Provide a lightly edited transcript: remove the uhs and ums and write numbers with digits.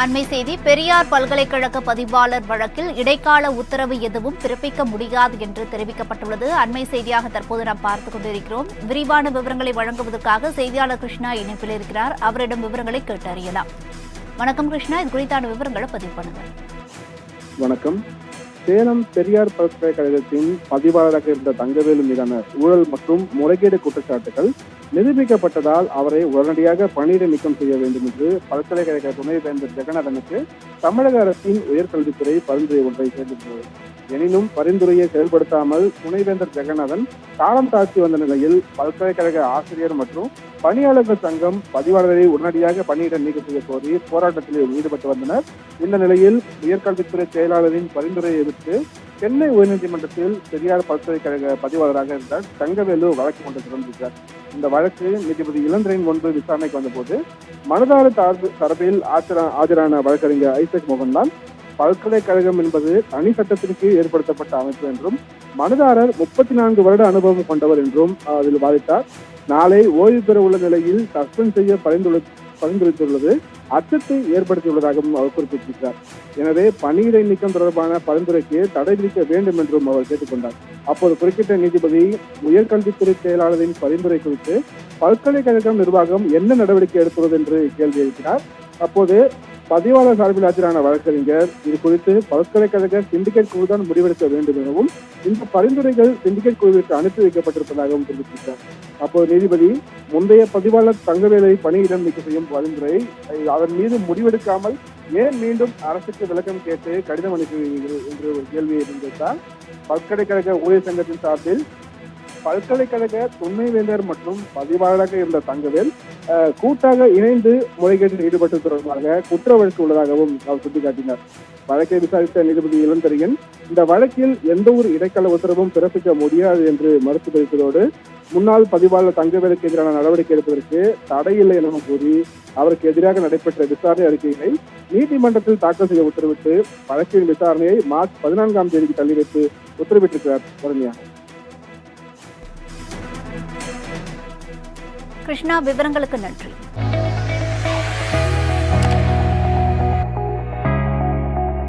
அண்மை செய்தி. பெரியார் பல்கலைக்கழக பதிவாளர் வழக்கில் இடைக்கால உத்தரவு எதுவும் பிறப்பிக்க முடியாது என்று தெரிவிக்கப்பட்டுள்ளது. அண்மை செய்தியாக தற்போது நாம் பார்த்துக் கொண்டிருக்கிறோம். விரிவான விவரங்களை வழங்குவதற்காக செய்தியாளர் கிருஷ்ணா இணைப்பில் இருக்கிறார். அவரிடம் விவரங்களை கேட்டறியலாம். வணக்கம் கிருஷ்ணா, இது குறித்தான விவரங்களை பதிவு பண்ணுங்க. வணக்கம். சேலம் பெரியார் பல்கலைக்கழகத்தின் பதிவாளராக இருந்த தங்கவேலு மீதான ஊழல் மற்றும் முறைகேடு குற்றச்சாட்டுகள் நிரூபிக்கப்பட்டதால் அவரை உடனடியாக பணியிட நீக்கம் செய்ய வேண்டும் என்று பல்கலைக்கழக துணைவேந்தர் ஜெகநாதனுக்கு தமிழக அரசின் உயர்கல்வித்துறை பரிந்துரை ஒன்றை சேர்ந்துள்ளது. எனினும் பரிந்துரையை செயல்படுத்தாமல் துணைவேந்தர் ஜெகநாதன் காலம் தாழ்த்தி வந்த நிலையில் பல்கலைக்கழக ஆசிரியர் மற்றும் பணியாளர்கள் சங்கம் பதிவாளரை உடனடியாக பணியிட நீக்கம் செய்ய கோரி போராட்டத்தில் ஈடுபட்டு வந்தனர். இந்த நிலையில் உயர்கல்வித்துறை செயலாளரின் பரிந்துரையை எதிர்த்து சென்னை உயர்நீதிமன்றத்தில் பெரியார் பல்கலைக்கழக பதிவாளராக இருந்தார் தங்கவேலு வழக்கு ஒன்று தொடர்ந்திருக்கிறார். இந்த வழக்கு நீதிபதி இளந்திரையின் முன்பு விசாரணைக்கு வந்தபோது மனுதாரர் தரப்பில் ஆஜரான வழக்கறிஞர் ஐசக் மோகன்லால் பல்கலைக்கழகம் என்பது தனி சட்டத்திற்கு ஏற்படுத்தப்பட்ட அமைப்பு என்றும் மனுதாரர் 34 வருட அனுபவம் கொண்டவர் என்றும் அதில் வாதிட்டார். நாளை ஓய்வு பெற உள்ள நிலையில் சஸ்பெண்ட் செய்ய பரிந்துரைத்துள்ளது அச்சத்தை ஏற்படுத்தியுள்ளதாகவும் அவர் குறிப்பிட்டிருக்கிறார். எனவே பணியிடை நீக்கம் தொடர்பான பரிந்துரைக்கு தடை விதிக்க வேண்டும் என்றும் அவர் கேட்டுக்கொண்டார். அப்போது குறுக்கிட்ட நீதிபதி உயர்கல்வித்துறை செயலாளரின் பரிந்துரை குறித்து பல்கலைக்கழகம் நிர்வாகம் என்ன நடவடிக்கை எடுத்துள்ளது என்று கேள்வி எழுப்பினார். அப்போது பதிவாளர் சார்பில் ஆஜரான வழக்கறிஞர் இது குறித்து பல்கலைக்கழக சிண்டிகேட் குழுதான் முடிவெடுக்க வேண்டும் எனவும் இந்த பரிந்துரைகள் சிண்டிகேட் குழுவிற்கு அனுப்பி வைக்கப்பட்டிருப்பதாகவும் தெரிவித்தார். அப்போது நீதிபதி முந்தைய பதிவாளர் தங்கவேலை பணியிடம் நீக்கம் செய்யும் பரிந்துரை அதன் மீது முடிவெடுக்காமல் ஏன் மீண்டும் அரசுக்கு விளக்கம் கேட்டு கடிதம் அனுப்புவீர்கள் என்று ஒரு கேள்வியை முன்வைத்தார். பல்கலைக்கழக ஊழியர் சங்கத்தின் சார்பில் பல்கலைக்கழக துணைவேந்தர் மற்றும் பதிவாளராக இருந்த தங்கவேல் கூட்டாக இணைந்து முறைகேட்டில் ஈடுபட்டு தொடர்பாக குற்ற வழக்கு உள்ளதாகவும் அவர் சுட்டிக்காட்டினார். வழக்கை விசாரித்த நீதிபதி இளந்தரையன் இந்த வழக்கில் எந்த ஒரு இடைக்கால உத்தரவும் பிறப்பிக்க முடியாது என்று மறுத்து தெரிவித்ததோடு முன்னாள் பதிவாளர் தங்கவேலுக்கு எதிரான நடவடிக்கை எடுப்பதற்கு தடையில்லை எனவும் கூறி அவருக்கு எதிராக நடைபெற்ற விசாரணை அறிக்கைகளை நீதிமன்றத்தில் தாக்கல் செய்ய உத்தரவிட்டு வழக்கின் விசாரணையை மார்ச் 14ஆம் தேதிக்கு தள்ளி வைத்து உத்தரவிட்டிருக்கிறார். வறுமையாக கிருஷ்ணா, விவரங்களுக்கு நன்றி.